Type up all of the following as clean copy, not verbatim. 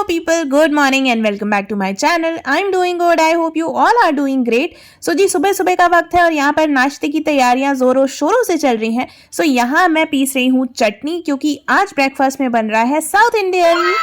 people, good morning and welcome back to my channel. I'm doing good. I hope you all are doing great. So जी सुबह सुबह का वक्त है और यहाँ पर नाश्ते की तैयारियां जोरों शोरों से चल रही हैं. So यहाँ मैं पीस रही हूँ चटनी क्योंकि आज ब्रेकफास्ट में बन रहा है साउथ इंडियन.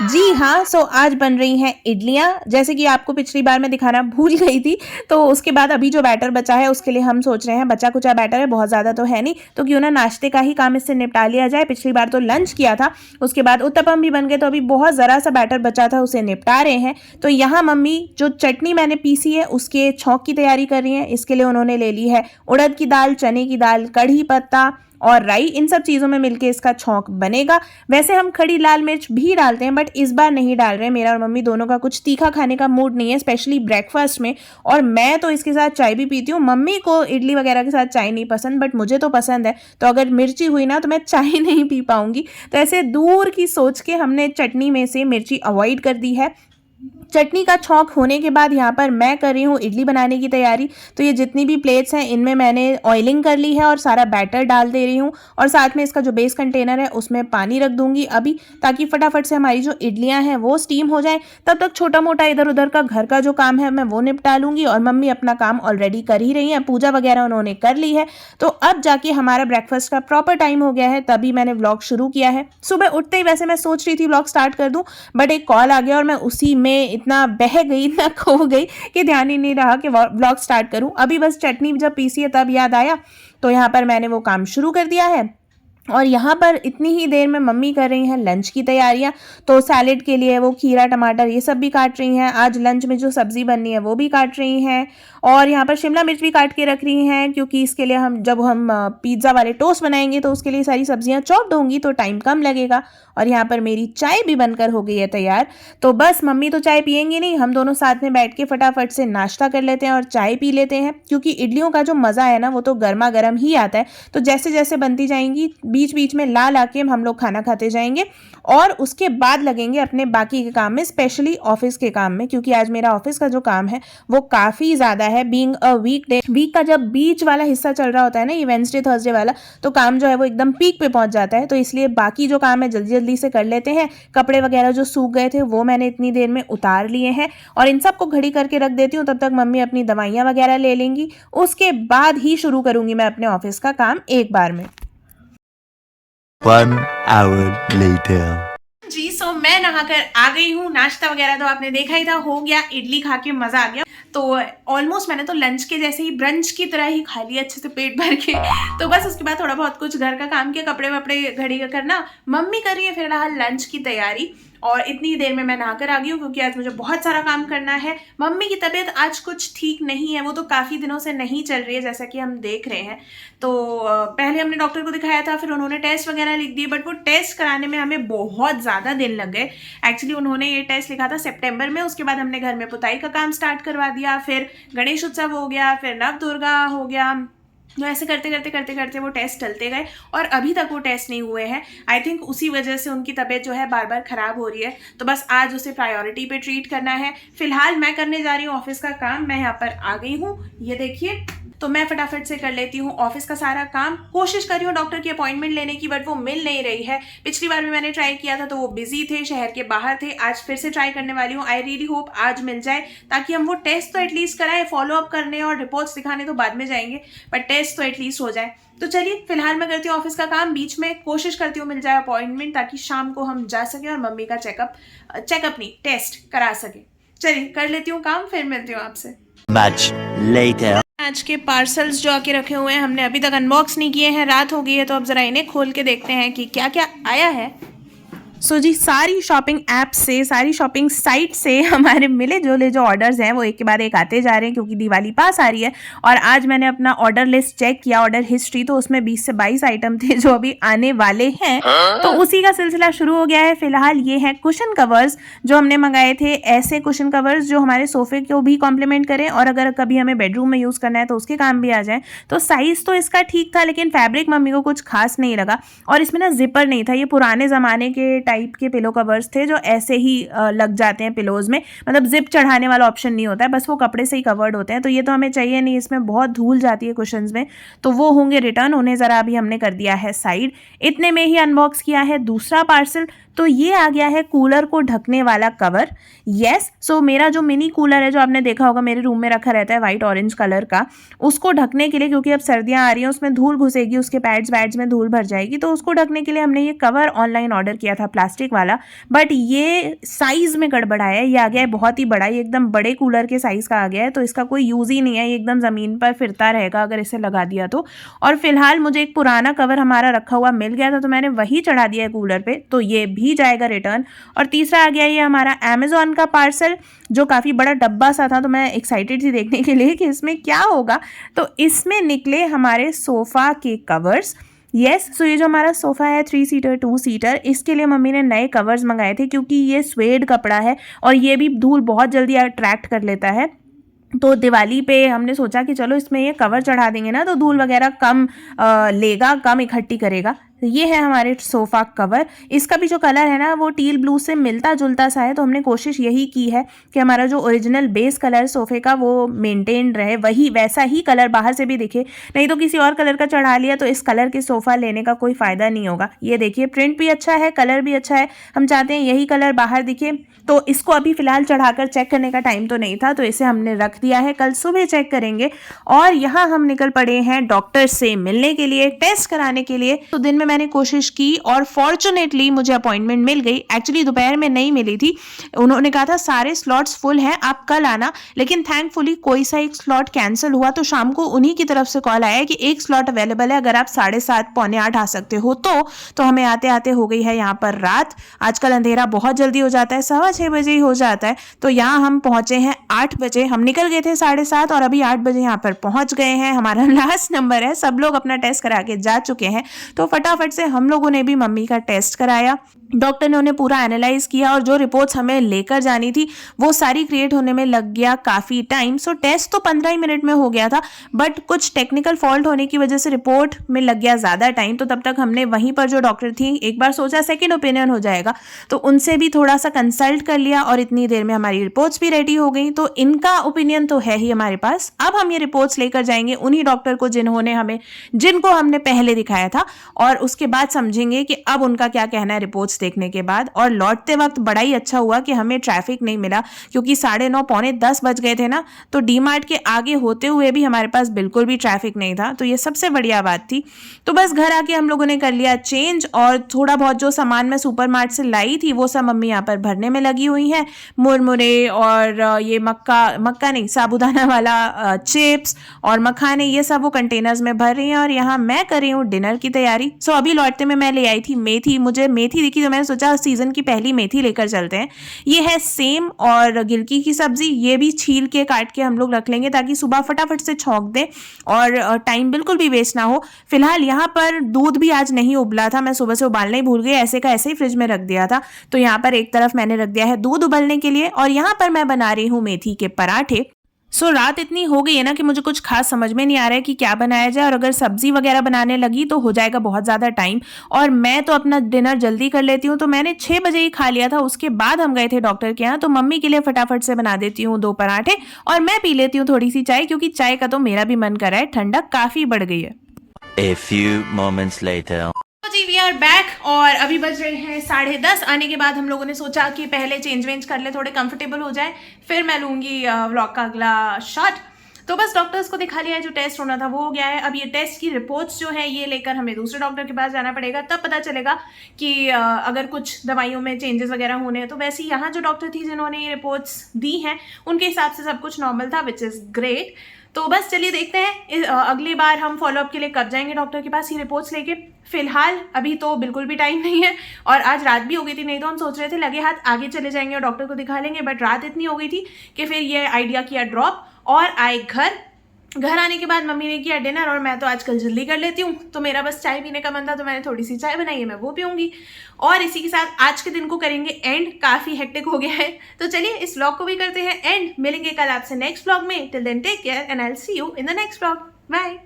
जी हाँ, सो आज बन रही हैं इडलियाँ. जैसे कि आपको पिछली बार मैं दिखाना भूल गई थी, तो उसके बाद अभी जो बैटर बचा है उसके लिए हम सोच रहे हैं, बचा कुचा बैटर है, बहुत ज़्यादा तो है नहीं, तो क्यों ना नाश्ते का ही काम इससे निपटा लिया जाए. पिछली बार तो लंच किया था, उसके बाद उत्तपम भी बन गए, तो अभी बहुत ज़रा सा बैटर बचा था, उसे निपटा रहे हैं. तो यहाँ मम्मी जो चटनी मैंने पीसी है उसके छौंक की तैयारी कर रही हैं. इसके लिए उन्होंने ले ली है उड़द की दाल, चने की दाल, कढ़ी पत्ता और राई. इन सब चीज़ों में मिलके इसका छौंक बनेगा. वैसे हम खड़ी लाल मिर्च भी डालते हैं, बट इस बार नहीं डाल रहे. मेरा और मम्मी दोनों का कुछ तीखा खाने का मूड नहीं है, स्पेशली ब्रेकफास्ट में. और मैं तो इसके साथ चाय भी पीती हूँ. मम्मी को इडली वगैरह के साथ चाय नहीं पसंद, बट मुझे तो पसंद है. तो अगर मिर्ची हुई ना तो मैं चाय नहीं पी पाऊंगी. तो ऐसे दूर की सोच के हमने चटनी में से मिर्ची अवॉइड कर दी है. चटनी का छौंक होने के बाद यहाँ पर मैं कर रही हूँ इडली बनाने की तैयारी. तो ये जितनी भी प्लेट्स हैं इनमें मैंने ऑयलिंग कर ली है और सारा बैटर डाल दे रही हूँ. और साथ में इसका जो बेस कंटेनर है उसमें पानी रख दूंगी अभी, ताकि फटाफट से हमारी जो इडलियाँ हैं वो स्टीम हो जाए. तब तक छोटा मोटा इधर उधर का घर का जो काम है मैं वो निपटा लूँगी. और मम्मी अपना काम ऑलरेडी कर ही रही हैं, पूजा वगैरह उन्होंने कर ली है. तो अब जाके हमारा ब्रेकफास्ट का प्रॉपर टाइम हो गया है, तभी मैंने व्लॉग शुरू किया है. सुबह उठते ही वैसे मैं सोच रही थी व्लॉग स्टार्ट कर दूँ, बट एक कॉल आ गया और मैं उसी में इतना बह गई, इतना खो गई कि ध्यान ही नहीं रहा कि व्लॉग स्टार्ट करूं. अभी बस चटनी जब पीसी है तब याद आया, तो यहाँ पर मैंने वो काम शुरू कर दिया है. और यहाँ पर इतनी ही देर में मम्मी कर रही हैं लंच की तैयारियाँ. तो सैलेड के लिए वो खीरा टमाटर ये सब भी काट रही हैं. आज लंच में जो सब्ज़ी बननी है वो भी काट रही हैं. और यहाँ पर शिमला मिर्च भी काट के रख रही हैं, क्योंकि इसके लिए जब हम पिज़्ज़ा वाले टोस्ट बनाएंगे तो उसके लिए सारी सब्जियाँ चॉप दूँगी, तो टाइम कम लगेगा. और यहाँ पर मेरी चाय भी बनकर हो गई है तैयार. तो बस मम्मी तो चाय पियेंगी नहीं, हम दोनों साथ में बैठ के फटाफट से नाश्ता कर लेते हैं और चाय पी लेते हैं. क्योंकि इडलियों का जो मज़ा है ना वो तो गर्मा गर्म ही आता है. तो जैसे जैसे बनती जाएंगी बीच बीच में ला ला के हम लोग खाना खाते जाएंगे और उसके बाद लगेंगे अपने बाकी के काम में, स्पेशली ऑफिस के काम में. क्योंकि आज मेरा ऑफिस का जो काम है वो काफ़ी ज़्यादा है. बीइंग अ वीकडे, वीक का जब बीच वाला हिस्सा चल रहा होता है ना, ये वेडनेसडे थर्सडे वाला, तो काम जो है वो एकदम पीक पे पहुंच जाता है. तो इसलिए बाकी जो काम है जल्दी जल्दी से कर लेते हैं. कपड़े वगैरह जो सूख गए थे वो मैंने इतनी देर में उतार लिए हैं और इन सबको घड़ी करके रख देती हूँ. तब तक मम्मी अपनी दवाइयाँ वगैरह ले लेंगी, उसके बाद ही शुरू करूँगी मैं अपने ऑफिस का काम एक बार में. 1 hour later. जी सो मैं नहाकर आ गई हूँ. नाश्ता वगैरह तो आपने देखा ही था, हो गया. इडली खा के मज़ा आ गया. तो ऑलमोस्ट मैंने तो लंच के जैसे ही ब्रंच की तरह ही खा लिया अच्छे से पेट भर के. तो बस उसके बाद थोड़ा बहुत कुछ घर का काम किया, कपड़े वपड़े घड़ी का करना. मम्मी कर रही है फिलहाल लंच की तैयारी और इतनी देर में मैं नहाकर आ गई हूँ, क्योंकि आज मुझे बहुत सारा काम करना है. मम्मी की तबीयत आज कुछ ठीक नहीं है, वो तो काफ़ी दिनों से नहीं चल रही है जैसा कि हम देख रहे हैं. तो पहले हमने डॉक्टर को दिखाया था, फिर उन्होंने टेस्ट वगैरह लिख दिए, बट वो टेस्ट कराने में हमें बहुत ज़्यादा दिन लग गए. एक्चुअली उन्होंने ये टेस्ट लिखा था सितंबर में, उसके बाद हमने घर में पुताई का काम स्टार्ट करवा दिया, फिर गणेश उत्सव हो गया, फिर नव दुर्गा हो गया. तो ऐसे करते करते करते करते वो टेस्ट चलते गए और अभी तक वो टेस्ट नहीं हुए हैं. आई थिंक उसी वजह से उनकी तबीयत जो है बार बार ख़राब हो रही है. तो बस आज उसे प्रायोरिटी पे ट्रीट करना है. फिलहाल मैं करने जा रही हूँ ऑफिस का काम. मैं यहाँ पर आ गई हूँ, ये देखिए. तो मैं फटाफट से कर लेती हूँ ऑफिस का सारा काम. कोशिश कर रही हूँ डॉक्टर की अपॉइंटमेंट लेने की, बट वो मिल नहीं रही है. पिछली बार भी मैंने ट्राई किया था तो वो बिजी थे, शहर के बाहर थे. आज फिर से ट्राई करने वाली हूँ. आई रियली होप आज मिल जाए, ताकि हम वो टेस्ट तो एटलीस्ट कराएं. फॉलो अप करने और रिपोर्ट्स दिखाने तो बाद में जाएंगे, बट टेस्ट तो एटलीस्ट हो जाए. तो चलिए फिलहाल मैं करती हूँ ऑफिस का काम. बीच में कोशिश करती हूँ मिल जाए अपॉइंटमेंट, ताकि शाम को हम जा सकें और मम्मी का चेकअप नहीं टेस्ट करा सकें. चलिए कर लेती हूँ काम, फिर मिलती हूँ आपसे. Much later. आज के पार्सल्स जो आके रखे हुए हैं हमने अभी तक अनबॉक्स नहीं किए हैं. रात हो गई है, तो अब ज़रा इन्हें खोल के देखते हैं कि क्या क्या आया है. सो जी सारी शॉपिंग ऐप से, सारी शॉपिंग साइट से हमारे मिले जुले जो ऑर्डर्स हैं वो एक के बाद एक आते जा रहे हैं, क्योंकि दिवाली पास आ रही है. और आज मैंने अपना ऑर्डर लिस्ट चेक किया, ऑर्डर हिस्ट्री, तो उसमें 20 से 22 आइटम थे जो अभी आने वाले हैं. तो उसी का सिलसिला शुरू हो गया है. फिलहाल ये हैं कुशन कवर्स जो हमने मंगाए थे. ऐसे कुशन कवर्स जो हमारे सोफे को भी कॉम्प्लीमेंट करें और अगर कभी हमें बेडरूम में यूज़ करना है तो उसके काम भी आ जाए. तो साइज़ तो इसका ठीक था, लेकिन फैब्रिक मम्मी को कुछ खास नहीं लगा. और इसमें ना जिपर नहीं था. ये पुराने ज़माने के टाइप के पिलो कवर्स थे जो ऐसे ही लग जाते हैं पिलोज में, मतलब जिप चढ़ाने वाला ऑप्शन नहीं होता है, बस वो कपड़े से ही कवर्ड होते हैं. तो ये तो हमें चाहिए नहीं, इसमें बहुत धूल जाती है कुशन्स में, तो वो होंगे रिटर्न. उन्हें ज़रा अभी हमने कर दिया है साइड. इतने में ही अनबॉक्स किया है दूसरा पार्सल. तो ये आ गया है कूलर को ढकने वाला कवर। यस, सो मेरा जो मिनी कूलर है जो आपने देखा होगा मेरे रूम में रखा रहता है वाइट ऑरेंज कलर का, उसको ढकने के लिए, क्योंकि अब सर्दियां आ रही हैं उसमें धूल घुसेगी, उसके पैड्स में धूल भर जाएगी, तो उसको ढकने के लिए हमने ये कवर ऑनलाइन ऑर्डर किया था प्लास्टिक वाला। बट ये साइज में गड़बड़ाया है, ये आ गया है बहुत ही बड़ा, ये एकदम बड़े कूलर के साइज का आ गया है, तो इसका कोई यूज ही नहीं है, ये एकदम जमीन पर फिरता रहेगा अगर इसे लगा दिया तो। और फिलहाल मुझे एक पुराना कवर हमारा रखा हुआ मिल गया था तो मैंने वही चढ़ा दिया है कूलर पे, तो ये भी जाएगा रिटर्न। और तीसरा आ गया ये हमारा अमेजोन का पार्सल, जो काफ़ी बड़ा डब्बा सा था, तो मैं एक्साइटेड थी देखने के लिए कि इसमें क्या होगा। तो इसमें निकले हमारे सोफ़ा के कवर्स। यस, सो ये जो हमारा सोफ़ा है 3 सीटर 2 सीटर, इसके लिए मम्मी ने नए कवर्स मंगाए थे, क्योंकि ये स्वेड कपड़ा है और ये भी धूल बहुत जल्दी अट्रैक्ट कर लेता है। तो दिवाली पे हमने सोचा कि चलो इसमें ये कवर चढ़ा देंगे ना, तो धूल वगैरह कम लेगा, कम इकट्ठी करेगा। ये है हमारे सोफ़ा कवर। इसका भी जो कलर है ना वो टील ब्लू से मिलता जुलता सा है, तो हमने कोशिश यही की है कि हमारा जो ओरिजिनल बेस कलर सोफ़े का वो मेंटेन रहे, वही वैसा ही कलर बाहर से भी दिखे, नहीं तो किसी और कलर का चढ़ा लिया तो इस कलर के सोफ़ा लेने का कोई फ़ायदा नहीं होगा। ये देखिए प्रिंट भी अच्छा है, कलर भी अच्छा है, हम चाहते हैं यही कलर बाहर दिखे। तो इसको अभी फ़िलहाल चढ़ाकर चेक करने का टाइम तो नहीं था, तो इसे हमने रख दिया है, कल सुबह चेक करेंगे। और यहाँ हम निकल पड़े हैं डॉक्टर से मिलने के लिए, टेस्ट कराने के लिए। तो दिन में मैंने कोशिश की और फॉर्चुनेटली मुझे अपॉइंटमेंट मिल गई। एक्चुअली दोपहर में नहीं मिली थी, उन्होंने कहा था सारे स्लॉट्स फुल हैं, आप कल आना, लेकिन थैंकफुली कोई सा एक स्लॉट कैंसिल हुआ, तो शाम को उन्हीं की तरफ से कॉल आया कि एक स्लॉट अवेलेबल है, अगर आप 7:30 पौने 8 आ सकते हो तो हमें आते आते हो गई है यहाँ पर रात। आजकल अंधेरा बहुत जल्दी हो जाता है, 6:15 बजे ही हो जाता है, तो यहाँ हम पहुंचे हैं 8 बजे। हम निकल गए थे 7:30 और अभी 8 बजे यहाँ पर पहुंच गए हैं। हमारा लास्ट नंबर है, सब लोग अपना टेस्ट करा के जा चुके हैं, तो फटाफट से हम लोगों ने भी मम्मी का टेस्ट कराया। डॉक्टर ने उन्हें पूरा एनालाइज किया और जो रिपोर्ट्स हमें लेकर जानी थी वो सारी क्रिएट होने में लग गया काफ़ी टाइम। सो टेस्ट तो 15 ही मिनट में हो गया था, बट कुछ टेक्निकल फॉल्ट होने की वजह से रिपोर्ट में लग गया ज़्यादा टाइम। तो तब तक हमने वहीं पर जो डॉक्टर थी, एक बार सोचा सेकेंड ओपिनियन हो जाएगा, तो उनसे भी थोड़ा सा कंसल्ट कर लिया और इतनी देर में हमारी रिपोर्ट्स भी रेडी हो गई। तो इनका ओपिनियन तो है ही हमारे पास। अब हम ये रिपोर्ट्स लेकर जाएंगे उन्हीं डॉक्टर को जिनको हमने पहले दिखाया था, और उसके बाद समझेंगे कि अब उनका क्या कहना है रिपोर्ट्स देखने के बाद। और लौटते वक्त बड़ा ही अच्छा हुआ कि हमें ट्रैफिक नहीं मिला, क्योंकि 9:30 पौने 10 बज गए थे ना, तो डी-मार्ट के आगे होते हुए भी हमारे पास बिल्कुल भी ट्रैफिक नहीं था, तो ये सबसे बढ़िया बात थी। तो बस घर आके हम लोगों ने कर लिया चेंज, और थोड़ा बहुत जो सामान मैं सुपरमार्ट से लाई थी वो सब मम्मी यहाँ पर भरने में लगी हुई हैं। मुरमुरे और ये मक्का नहीं, साबूदाना वाला चिप्स और मखाने, ये सब वो कंटेनर्स में भर रही हैं, और यहाँ मैं कर रही हूँ डिनर की तैयारी। सो अभी लौटते में मैं ले आई थी मेथी, मुझे मेथी दिखी तो मैंने सोचा सीजन की पहली मेथी लेकर चलते हैं। ये है सेम और गिलकी की सब्जी, ये भी छील के काट के हम लोग रख लेंगे ताकि सुबह फटाफट से छौंक दें और टाइम बिल्कुल भी वेस्ट ना हो। फिलहाल यहाँ पर दूध भी आज नहीं उबला था, मैं सुबह से उबालना ही भूल गई, ऐसे का ऐसे ही फ्रिज में रख दिया था। तो यहाँ पर एक तरफ मैंने रख दिया है दूध उबलने के लिए, और यहाँ पर मैं बना रही हूँ मेथी के पराठे। सो रात इतनी हो गई है ना कि मुझे कुछ खास समझ में नहीं आ रहा है कि क्या बनाया जाए, और अगर सब्जी वगैरह बनाने लगी तो हो जाएगा बहुत ज़्यादा टाइम, और मैं तो अपना डिनर जल्दी कर लेती हूँ, तो मैंने 6 बजे ही खा लिया था। उसके बाद हम गए थे डॉक्टर के यहाँ, तो मम्मी के लिए फटाफट से बना देती हूँ 2 पराठे, और मैं पी लेती हूँ थोड़ी सी चाय, क्योंकि चाय का तो मेरा भी मन कर रहा है, ठंडक काफ़ी बढ़ गई है। A few moments later. जी वी आर बैक, और अभी बज रहे हैं 10:30। आने के बाद हम लोगों ने सोचा कि पहले चेंज वेंज कर ले, थोड़े कंफर्टेबल हो जाए, फिर मैं लूँगी व्लॉग का अगला शॉट। तो बस डॉक्टर्स को दिखा लिया है, जो टेस्ट होना था वो हो गया है। अब ये टेस्ट की रिपोर्ट्स जो है ये लेकर हमें दूसरे डॉक्टर के पास जाना पड़ेगा, तब पता चलेगा कि अगर कुछ दवाइयों में चेंजेस वगैरह होने हैं। तो वैसे यहाँ जो डॉक्टर थी जिन्होंने ये रिपोर्ट्स दी हैं उनके हिसाब से सब कुछ नॉर्मल था, विच इज़ ग्रेट। तो बस चलिए देखते हैं अगली बार हम फॉलोअप के लिए कब जाएंगे डॉक्टर के पास ये रिपोर्ट्स लेके। फिलहाल अभी तो बिल्कुल भी टाइम नहीं है, और आज रात भी हो गई थी, नहीं तो हम सोच रहे थे लगे हाथ आगे चले जाएंगे और डॉक्टर को दिखा लेंगे, बट रात इतनी हो गई थी कि फिर ये आइडिया किया ड्रॉप और आए घर आने के बाद मम्मी ने किया डिनर, और मैं तो आजकल जल्दी कर लेती हूँ, तो मेरा बस चाय पीने का मन था, तो मैंने थोड़ी सी चाय बनाई है, मैं वो पीऊँगी। और इसी के साथ आज के दिन को करेंगे एंड, काफ़ी हेक्टिक हो गया है। तो चलिए इस व्लॉग को भी करते हैं एंड, मिलेंगे कल आपसे नेक्स्ट व्लॉग में। Till then take care and I will see you in the next vlog. Bye.